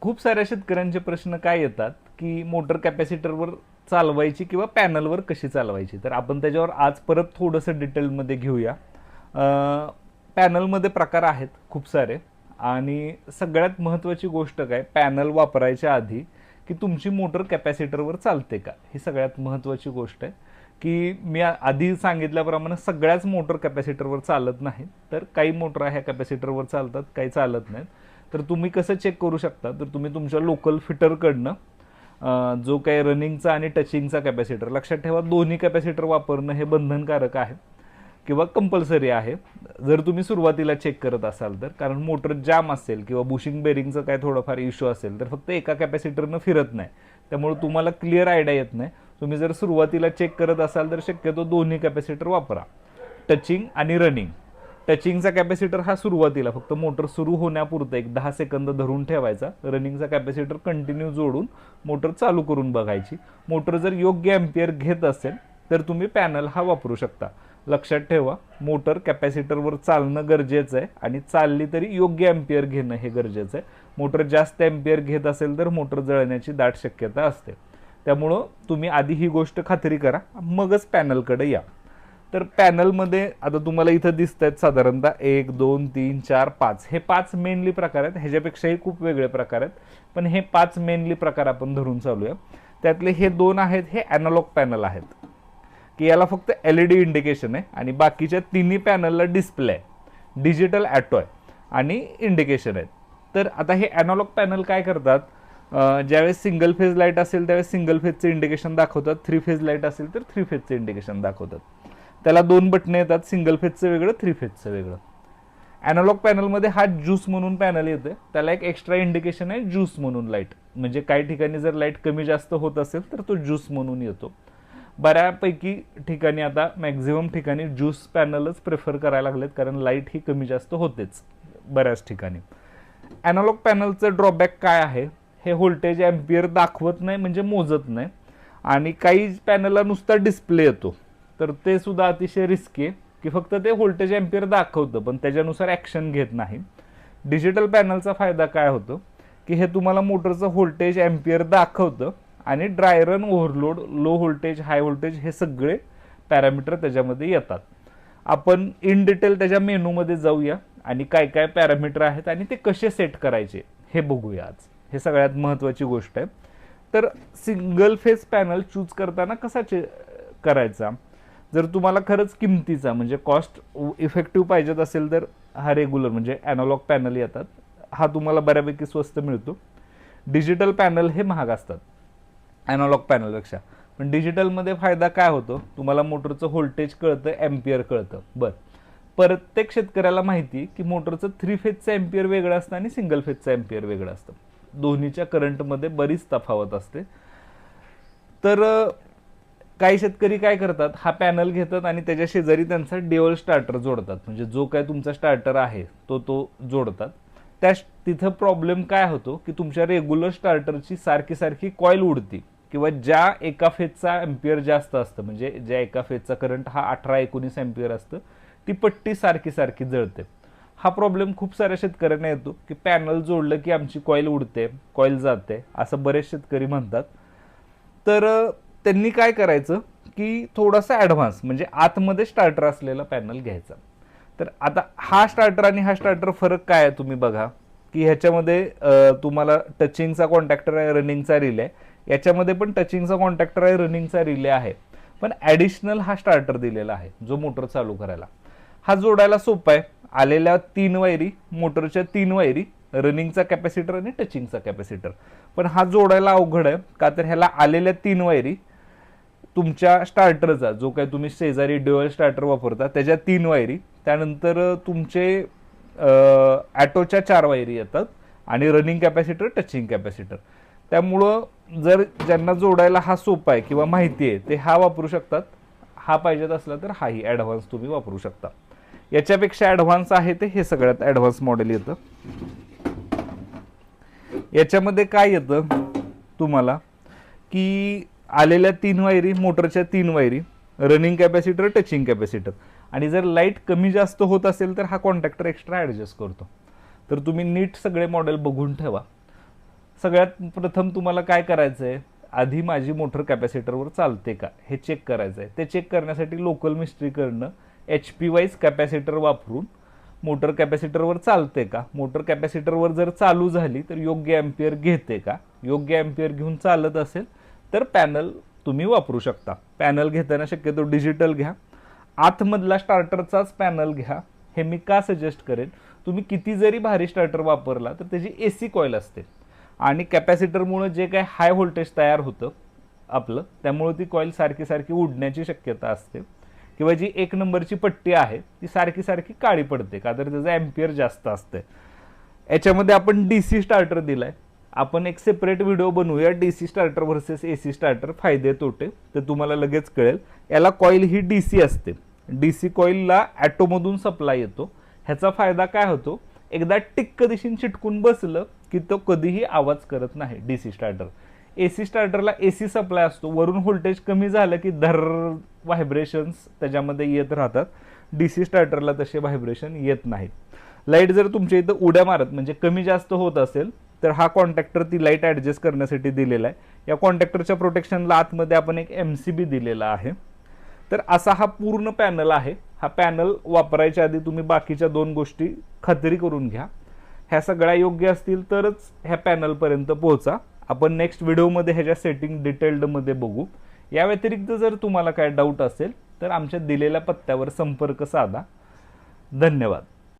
खूप साऱ्या शेतकऱ्यांचे प्रश्न काय येतात की मोटर कॅपॅसिटरवर चालवायची किंवा पॅनलवर कशी चालवायची, तर आपण त्याच्यावर आज परत थोडंसं डिटेलमध्ये घेऊया. पॅनलमध्ये प्रकार आहेत खूप सारे, आणि सगळ्यात महत्त्वाची गोष्ट काय, पॅनल वापरायच्या आधी की तुमची मोटर कॅपॅसिटरवर चालते का, ही सगळ्यात महत्त्वाची गोष्ट आहे. की मी आधी सांगितल्याप्रमाणे सगळ्याच मोटर कॅपॅसिटरवर चालत नाहीत, तर काही मोटर ह्या कॅपॅसिटरवर चालतात, काही चालत नाहीत. तर तुम्ही कसं चेक करू शकता, तर तुम्ही तुमच्या लोकल फिटरकडनं जो काही रनिंगचा आणि टचिंगचा कॅपॅसिटर, लक्षात ठेवा दोन्ही कॅपॅसिटर वापरणं हे बंधनकारक आहे किंवा कंपल्सरी आहे जर तुम्ही सुरुवातीला चेक करत असाल तर. कारण मोटर जाम असेल किंवा बुशिंग बेरिंगचं काय थोडंफार इश्यू असेल तर फक्त एका कॅपॅसिटरनं फिरत नाही, त्यामुळे तुम्हाला क्लिअर आयडिया येत नाही. तुम्ही जर सुरुवातीला चेक करत असाल तर शक्यतो दोन्ही कॅपॅसिटर वापरा, टचिंग आणि रनिंग. टचिंगचा कॅपॅसिटर हा सुरुवातीला फक्त मोटर सुरू होण्यापुरतं एक 10 सेकंद धरून ठेवायचा. रनिंगचा कॅपॅसिटर कंटिन्यू जोडून मोटर चालू करून बघायची. मोटर जर योग्य एम्पियर घेत असेल तर तुम्ही पॅनल हा वापरू शकता. लक्षात ठेवा, मोटर कॅपॅसिटरवर चालणं गरजेचं आहे आणि चालली तरी योग्य एम्पियर घेणं हे गरजेचं आहे. मोटर जास्त एम्पियर घेत असेल तर मोटर जळण्याची दाट शक्यता असते. त्यामुळं तुम्ही आधी ही गोष्ट खात्री करा, मगच पॅनलकडे या. तर पॅनलमध्ये आता तुम्हाला इथं दिसत आहेत साधारणतः 1 2 3 4 5, हे 5 मेनली प्रकार आहेत. ह्याच्यापेक्षाही खूप वेगळे प्रकार आहेत, पण हे 5 मेनली प्रकार आपण धरून चालूया. त्यातले हे 2 आहेत हे ॲनालॉग पॅनल आहेत, की याला फक्त LED इंडिकेशन आहे, आणि बाकीच्या तिन्ही पॅनलला डिस्प्ले आहे, डिजिटल ॲटो आहे आणि इंडिकेशन आहेत. तर आता हे ॲनालॉग पॅनल काय करतात, ज्यावेळेस सिंगल फेज लाईट असेल त्यावेळेस सिंगल फेजचं इंडिकेशन दाखवतात, 3 फेज लाईट असेल तर 3 फेजचं इंडिकेशन दाखवतात. त्याला 2 बटणे येतात, सिंगल फेजचं वेगळं, 3 फेजचं वेगळं. ॲनालॉग पॅनलमध्ये हा ज्यूस म्हणून पॅनल येतं, त्याला एक एक्स्ट्रा इंडिकेशन आहे ज्यूस म्हणून लाईट, म्हणजे काही ठिकाणी जर लाईट कमी जास्त होत असेल तर तो ज्यूस म्हणून येतो. बऱ्यापैकी ठिकाणी आता मॅक्झिमम ठिकाणी ज्यूस पॅनलच प्रेफर करायला लागलेत, कारण लाईट ही कमी जास्त होतेच बऱ्याच ठिकाणी. ॲनालॉग पॅनलचं ड्रॉबॅक काय आहे, हे व्होल्टेज एम्पियर दाखवत नाही, म्हणजे मोजत नाही, आणि काही पॅनलला नुसता डिस्प्ले येतो, तर ते सुद्धा अतिशय रिस्की आहे, की फक्त ते व्होल्टेज एम्पियर दाखवतं पण त्याच्यानुसार ॲक्शन घेत नाही. डिजिटल पॅनलचा फायदा काय होतो, की हे तुम्हाला मोटरचं व्होल्टेज एम्पियर दाखवतं आणि dry run, overload, low voltage, high voltage हे सगळे पॅरामीटर त्याच्यामध्ये येतात. आपण इन डिटेल त्याच्या मेनूमध्ये जाऊया आणि काय काय पॅरामीटर आहेत आणि ते कसे सेट करायचे हे बघूया आज. हे सगळ्यात महत्त्वाची गोष्ट आहे. तर सिंगल फेज पॅनल चूज करताना कसा करायचा, जर तुम्हाला खरंच किमतीचा म्हणजे कॉस्ट इफेक्टिव्ह पाहिजेत असेल तर हा रेग्युलर म्हणजे ॲनालॉग पॅनल येतात, हा तुम्हाला बऱ्यापैकी स्वस्त मिळतो. डिजिटल पॅनल हे महाग असतात ॲनालॉग पॅनलपेक्षा, पण डिजिटलमध्ये फायदा काय होतो, तुम्हाला मोटरचं व्होल्टेज कळतं, एम्पियर कळतं. बरं, प्रत्येक शेतकऱ्याला माहिती की मोटरचं 3 फेजचं एम्पियर वेगळं असतं आणि सिंगल फेजचं एम्पियर वेगळं असतं, दोन्हीच्या करंटमध्ये बरीच तफावत असते. तर काही शेतकरी काय करतात, हा पॅनल घेतात आणि त्याच्या शेजारी त्यांचा ड्युअल स्टार्टर जोडतात, म्हणजे जो काय तुमचा स्टार्टर आहे तो जोडतात. त्या तिथं प्रॉब्लेम काय होतो, की तुमच्या रेग्युलर स्टार्टरची सारखी सारखी कॉईल उडती, किंवा ज्या एका फेजचा एम्पियर जास्त असतं, म्हणजे ज्या एका फेजचा करंट हा 18-19 एम्पियर असतं, ती पट्टी सारखी सारखी जळते. हा प्रॉब्लेम खूप साऱ्या शेतकऱ्यांना येतो, की पॅनल जोडलं की आमची कॉईल उडते, कॉईल जाते, असं बरेच शेतकरी म्हणतात. तर त्यांनी काय करायचं, की थोडासा ॲडव्हान्स म्हणजे आतमध्ये स्टार्टर असलेला पॅनल घ्यायचा. तर आता हा स्टार्टर आणि हा स्टार्टर फरक काय आहे तुम्ही बघा, की ह्याच्यामध्ये तुम्हाला टचिंगचा कॉन्टॅक्टर आहे, रनिंगचा रिले आहे. याच्यामध्ये पण टचिंगचा कॉन्टॅक्टर आहे, रनिंगचा रिले आहे, पण ॲडिशनल हा स्टार्टर दिलेला आहे जो मोटर चालू करायला. हा जोडायला सोपा आहे, आलेल्या 3 वायरी, मोटरच्या 3 वायरी, रनिंगचा कॅपॅसिटर आणि टचिंगचा कॅपॅसिटर. पण हा जोडायला अवघड आहे, का तर ह्याला आलेल्या 3 वायरी तुमच्या स्टार्टरचा जो काही तुम्ही शेजारी ड्युअल स्टार्टर वापरता त्याच्या 3 वायरी, त्यानंतर तुमचे ॲटोच्या 4 वायरी येतात, आणि रनिंग कॅपॅसिटर, टचिंग कॅपॅसिटर. त्यामुळं जर ज्यांना जोडायला हा सोपा आहे किंवा माहिती आहे ते हा वापरू शकतात. हा पाहिजेत असला तर हाही ॲडव्हान्स तुम्ही वापरू शकता. याच्यापेक्षा ॲडव्हान्स आहे ते हे सगळ्यात ॲडव्हान्स मॉडेल येतं. याच्यामध्ये काय येतं तुम्हाला, की आलेल्या 3 वायरी, मोटरच्या 3 वायरी, रनिंग कॅपॅसिटर, टचिंग कॅपॅसिटर, आणि जर लाईट कमी जास्त होत असेल तर हा कॉन्टॅक्टर एक्स्ट्रा ॲडजस्ट करतो. तर तुम्ही नीट सगळे मॉडेल बघून ठेवा. सगळ्यात प्रथम तुम्हाला काय करायचं आहे, आधी माझी मोटर कॅपॅसिटरवर चालते का हे चेक करायचं आहे. ते चेक करण्यासाठी लोकल मिस्ट्री करणं HP वाईज कॅपॅसिटर वापरून मोटर कॅपॅसिटरवर चालते का, मोटर कॅपॅसिटरवर जर चालू झाली तर योग्य ॲम्पियर घेते का, योग्य ॲम्पियर घेऊन चालत असेल तर पॅनल तुम्ही वापरू शकता. पॅनल घेताना शक्यतो डिजिटल घ्या, आतमधला स्टार्टरचाच पॅनल घ्या. हे मी का सजेस्ट करेन, तुम्ही किती जरी भारी स्टार्टर वापरला तर त्याची AC कॉईल असते आणि कॅपॅसिटरमुळे जे काही हाय व्होल्टेज तयार होतं आपलं, त्यामुळे ती कॉईल सारखी सारखी उडण्याची शक्यता असते किंवा जी 1 नंबरची पट्टी आहे ती सारखी सारखी काळी पडते का, तर त्याचं ॲम्पियर जास्त असते. याच्यामध्ये आपण DC स्टार्टर दिलाय, आपण एक सेपरेट व्हिडिओ बनवूया DC starter versus AC starter, फायदे तोटे, तर तुम्हाला लगेच कळेल. याला कॉईल ही DC असते, DC कॉईलला ॲटोमधून सप्लाय येतो. ह्याचा फायदा काय होतो, एकदा टिक्क दिशेने चिटकून बसलं की तो कधीही आवाज करत नाही DC starter. AC स्टार्टरला AC supply असतो, वरून व्होल्टेज कमी झालं की धर व्हायब्रेशन्स त्याच्यामध्ये येत राहतात. DC स्टार्टरला तसे व्हायब्रेशन येत नाहीत. लाईट जर तुमच्या इथं उड्या मारत म्हणजे कमी जास्त होत असेल तर हा कॉन्टॅक्टर ती लाईट ॲडजस्ट करण्यासाठी दिलेला आहे. या कॉन्टॅक्टरच्या प्रोटेक्शनला आतमध्ये आपण एक MCB दिलेला आहे. तर असा हा पूर्ण पॅनल आहे. हा पॅनल वापरायच्या आधी तुम्ही बाकीच्या 2 गोष्टी खात्री करून घ्या. ह्या सगळ्या योग्य असतील तरच ह्या पॅनलपर्यंत पोहोचा. आपण नेक्स्ट व्हिडिओमध्ये ह्याच्या सेटिंग डिटेल्डमध्ये बघू. या व्यतिरिक्त जर तुम्हाला काय डाऊट असेल तर आमच्या दिलेल्या पत्त्यावर संपर्क साधा. धन्यवाद.